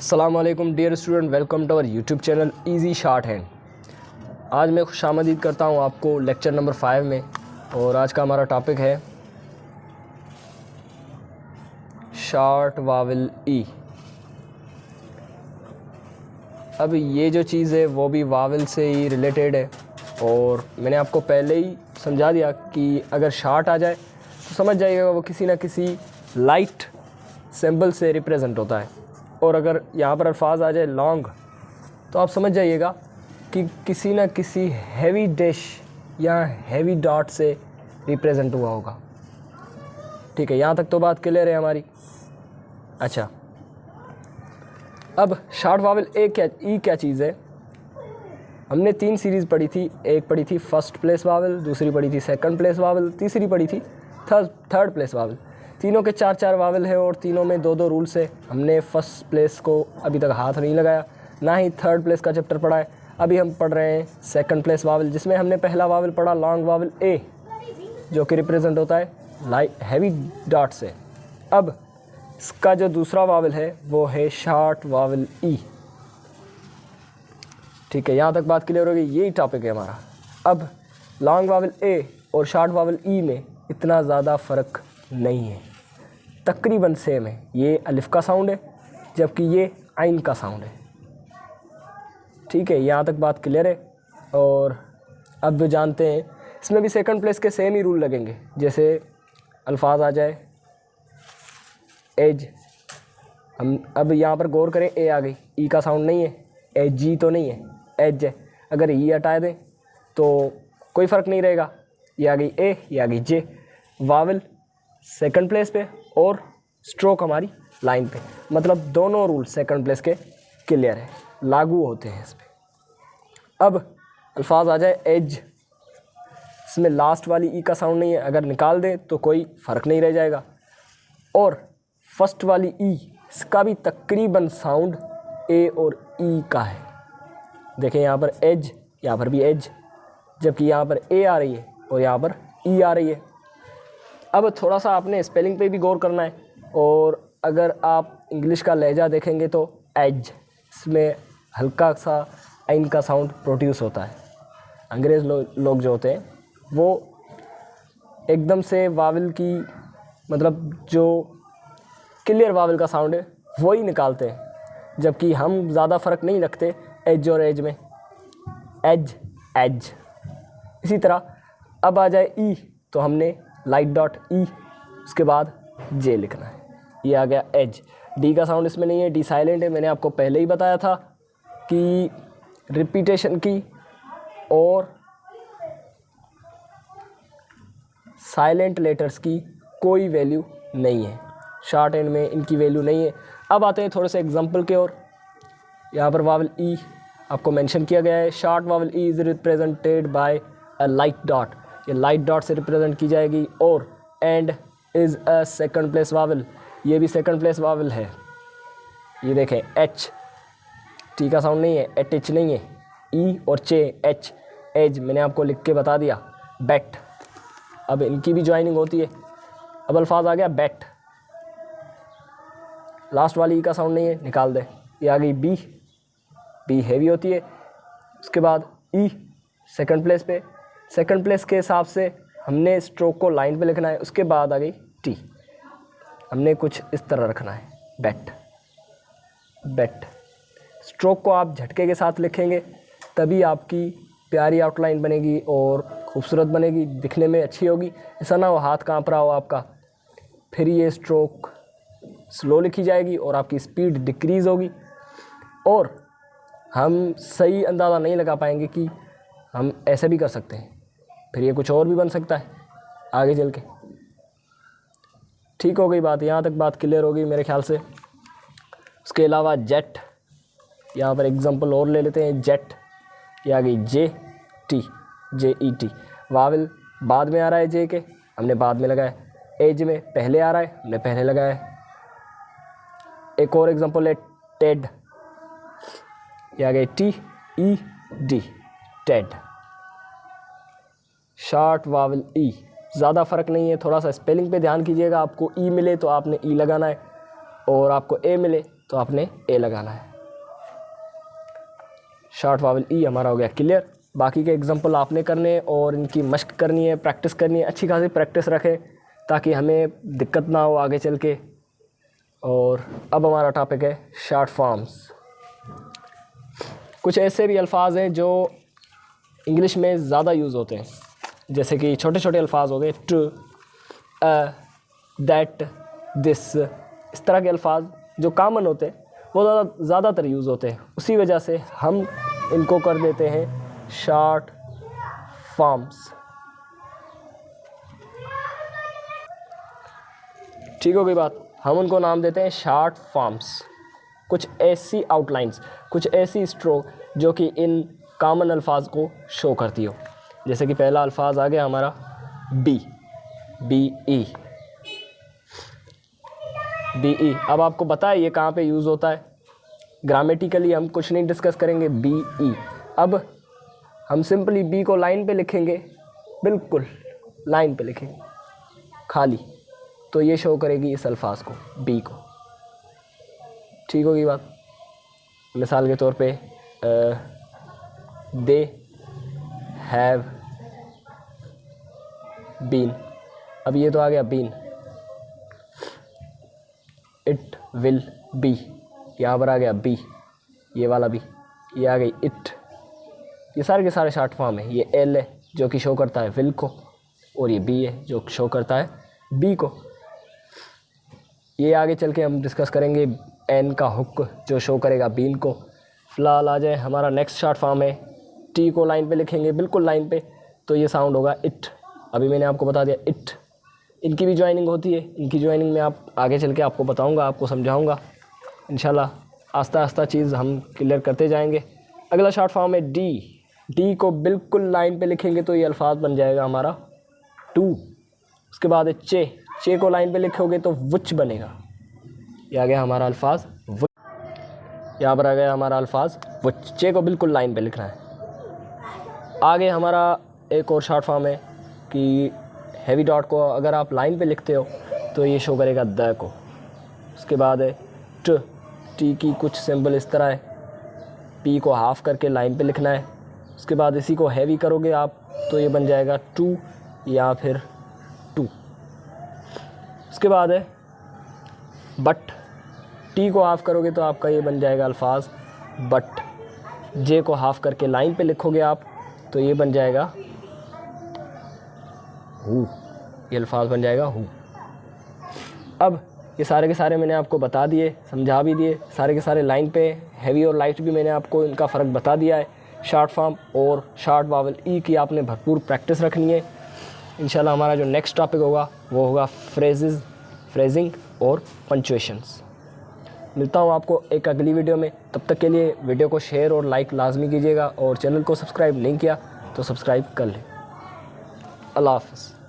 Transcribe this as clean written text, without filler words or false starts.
अस्सलाम वालेकुम dear student, welcome to our YouTube channel easy shorthand. आज मैं खुशामदीद करता हूं आपको लेक्चर नंबर 5 में, और आज का हमारा टॉपिक है शॉर्ट वावल ई। अब ये जो चीज़ है वो भी वावल से ही रिलेटेड है, और मैंने आपको पहले ही समझा दिया कि अगर शॉर्ट आ जाए तो समझ जाइएगा वो किसी ना किसी लाइट सिंबल से रिप्रेजेंट होता है, और अगर यहाँ पर अल्फाज आ जाए लॉन्ग तो आप समझ जाइएगा कि किसी न किसी हैवी डैश या हैवी डॉट से रिप्रेजेंट हुआ होगा। ठीक है, यहाँ तक तो बात क्लियर है हमारी। अच्छा, अब शॉर्ट वावल ई क्या चीज़ है। हमने 3 सीरीज़ पढ़ी थी। एक पढ़ी थी फर्स्ट प्लेस वावल, दूसरी पढ़ी थी सेकंड प्लेस वावल, तीसरी पढ़ी थी थर्ड प्लेस वावल। तीनों के 4-4 वावल है और तीनों में 2-2 रूल्स है। हमने फर्स्ट प्लेस को अभी तक हाथ नहीं लगाया, ना ही थर्ड प्लेस का चैप्टर पढ़ा है। अभी हम पढ़ रहे हैं सेकंड प्लेस वावल, जिसमें हमने पहला वावल पढ़ा लॉन्ग वावल ए, जो कि रिप्रेजेंट होता है हैवी डॉट से। अब इसका जो दूसरा वावल है वो है शॉर्ट वावल ई। ठीक है, यहाँ तक बात क्लियर होगी। यही टॉपिक है हमारा। अब लॉन्ग वावल ए और शॉर्ट वावल ई में इतना ज़्यादा फ़र्क नहीं है, तकरीबन सेम है। ये अलिफ का साउंड है जबकि ये आइन का साउंड है। ठीक है, यहाँ तक बात क्लियर है। और अब जो जानते हैं इसमें भी सेकंड प्लेस के सेम ही रूल लगेंगे। जैसे अल्फाज आ जाए एज, हम अब यहाँ पर गौर करें, ए आ गई, ई का साउंड नहीं है, एज जी तो नहीं है, एज है। अगर ई हटा दें तो कोई फ़र्क नहीं रहेगा। ये आ गई ए, ये आ गई जे। वावल सेकंड प्लेस पे और स्ट्रोक हमारी लाइन पे, मतलब दोनों रूल सेकंड प्लेस के क्लियर है, लागू होते हैं इस पर। अब अल्फाज आ जाए एज, इसमें लास्ट वाली ई का साउंड नहीं है, अगर निकाल दें तो कोई फ़र्क नहीं रह जाएगा। और फर्स्ट वाली ई, इसका भी तकरीबन साउंड ए और ई का है। देखें यहाँ पर एज, यहाँ पर भी एज, जबकि यहाँ पर ए आ रही है और यहाँ पर ई आ रही है। अब थोड़ा सा आपने स्पेलिंग पे भी गौर करना है। और अगर आप इंग्लिश का लहजा देखेंगे तो एज, इसमें हल्का सा आइन का साउंड प्रोड्यूस होता है। अंग्रेज़ लोग जो होते हैं वो एकदम से वावल की, मतलब जो क्लियर वावल का साउंड है वो ही निकालते हैं, जबकि हम ज़्यादा फ़र्क नहीं रखते एज और एज में। एज एज। इसी तरह अब आ जाए ई, तो हमने लाइट डॉट ई, उसके बाद जे लिखना है। ये आ गया एज। डी का साउंड इसमें नहीं है, डी साइलेंट है। मैंने आपको पहले ही बताया था कि रिपीटेशन की और साइलेंट लेटर्स की कोई वैल्यू नहीं है, शॉर्ट एंड में इनकी वैल्यू नहीं है। अब आते हैं थोड़े से एग्जांपल के ओर। यहाँ पर वावल ई आपको मेंशन किया गया है। Short vowel E is represented by a light dot, ये लाइट डॉट से रिप्रेजेंट की जाएगी। और and is a second place vowel, ये भी सेकंड प्लेस वावल है। ये देखें एच, टी का साउंड नहीं है, एट एच नहीं है, ई और चे एच। एज मैंने आपको लिख के बता दिया। बैट, अब इनकी भी ज्वाइनिंग होती है। अब अल्फाज आ गया बैट, लास्ट वाली ई का साउंड नहीं है, निकाल दे। ये आ गई बी, बी हैवी होती है। उसके बाद ई सेकंड प्लेस पे, सेकंड प्लेस के हिसाब से हमने स्ट्रोक को लाइन पे लिखना है। उसके बाद आ गई टी, हमने कुछ इस तरह रखना है, बैट बैट। स्ट्रोक को आप झटके के साथ लिखेंगे तभी आपकी प्यारी आउटलाइन बनेगी और खूबसूरत बनेगी, दिखने में अच्छी होगी। ऐसा ना हो हाथ काँप रहा हो आपका, फिर ये स्ट्रोक स्लो लिखी जाएगी और आपकी स्पीड डिक्रीज़ होगी, और हम सही अंदाज़ा नहीं लगा पाएंगे कि हम ऐसे भी कर सकते हैं, फिर ये कुछ और भी बन सकता है आगे चल के। ठीक हो गई बात, यहाँ तक बात क्लियर होगी मेरे ख्याल से। उसके अलावा जेट, यहाँ पर एग्जांपल और ले लेते हैं। जेट, ये आ गई जे टी, जे ई टी। वावल बाद में आ रहा है जे के, हमने बाद में लगाया। एज में पहले आ रहा है, हमने पहले लगाया। एक और एग्जांपल है टेड, ये आ गई T E D, ted. Short vowel E, ज़्यादा फ़र्क नहीं है। थोड़ा सा स्पेलिंग पे ध्यान कीजिएगा। आपको ई मिले तो आपने ई लगाना है, और आपको ए मिले तो आपने ए लगाना है। शॉर्ट वावल ई हमारा हो गया क्लियर। बाकी के एग्जांपल आपने करने और इनकी मश्क करनी है, प्रैक्टिस करनी है, अच्छी खासी प्रैक्टिस रखें ताकि हमें दिक्कत ना हो आगे चल के। और अब हमारा टॉपिक है शॉर्ट फॉर्म्स। कुछ ऐसे भी अल्फाज हैं जो इंग्लिश में ज़्यादा यूज़ होते हैं, जैसे कि छोटे छोटे अल्फाज हो गए टू, दैट, दिस, इस तरह के अल्फाज जो कॉमन होते हैं वो ज़्यादातर यूज़ होते हैं। उसी वजह से हम इनको कर देते हैं शॉर्ट फॉर्म्स। ठीक हो गई बात। हम उनको नाम देते हैं शॉर्ट फॉर्म्स। कुछ ऐसी आउटलाइंस, कुछ ऐसी स्ट्रोक जो कि इन कॉमन अल्फाज को शो करती हो। जैसे कि पहला अल्फाज आ गया हमारा B, B E, B E. अब आपको पता है ये कहाँ पे यूज़ होता है। ग्रामेटिकली हम कुछ नहीं डिस्कस करेंगे, बी ई। अब हम सिंपली बी को लाइन पे लिखेंगे, बिल्कुल लाइन पे लिखेंगे खाली, तो ये शो करेगी इस अल्फाज को, बी को। ठीक होगी बात। मिसाल के तौर पे दे हैव बीन, अब ये तो आ गया बीन। इट विल बी, यहाँ पर आ गया बी, ये वाला बी, ये आ गई इट। ये सारे के सारे शॉर्ट फॉर्म है। ये एल है जो कि शो करता है विल को, और ये बी है जो शो करता है बी को। ये आगे चल के हम डिस्कस करेंगे एन का हुक जो शो करेगा बीन को। फ़िलहाल आ जाए हमारा नेक्स्ट शॉर्ट फॉर्म है टी को लाइन पे लिखेंगे, बिल्कुल लाइन पे, तो ये साउंड होगा इट। अभी मैंने आपको बता दिया इट। इनकी भी ज्वाइनिंग होती है, इनकी ज्वाइनिंग में आप आगे चल के आपको बताऊंगा, आपको समझाऊंगा इंशाल्लाह। आस्ता आस्ता चीज़ हम क्लियर करते जाएंगे। अगला शॉर्ट फॉर्म है डी। डी को बिल्कुल लाइन पे लिखेंगे तो ये अल्फाज बन जाएगा हमारा टू। उसके बाद है चे। चे को लाइन पे लिखोगे तो वुच बनेगा। ये आ गया हमारा अल्फाज वुच, यहाँ पर आ गया हमारा अल्फाज वुच। चे को बिल्कुल लाइन पे लिखना है। आगे हमारा एक और शॉर्ट फॉर्म है कि हैवी डॉट को अगर आप लाइन पे लिखते हो तो ये शो करेगा द को। उसके बाद है ट। टी की कुछ सिंबल इस तरह है, पी को हाफ करके लाइन पे लिखना है। उसके बाद इसी को हैवी करोगे आप तो ये बन जाएगा टू या फिर टू। उसके बाद है बट। टी को हाफ करोगे तो आपका ये बन जाएगा अल्फाज बट। जे को हाफ करके लाइन पे लिखोगे आप तो ये बन जाएगा हु। ये अल्फाज बन जाएगा हु। अब ये सारे के सारे मैंने आपको बता दिए, समझा भी दिए। सारे के सारे लाइन पे हैवी और लाइट भी मैंने आपको इनका फ़र्क बता दिया है। शॉर्ट फॉर्म और शॉर्ट वावल ई की आपने भरपूर प्रैक्टिस रखनी है। इंशाल्लाह हमारा जो नेक्स्ट टॉपिक होगा वो होगा फ्रेजेस, फ्रेजिंग और पंचुएशंस। मिलता हूँ आपको एक अगली वीडियो में। तब तक के लिए वीडियो को शेयर और लाइक लाजमी कीजिएगा, और चैनल को सब्सक्राइब नहीं किया तो सब्सक्राइब कर लें। अल्लाह हाफ़िज़।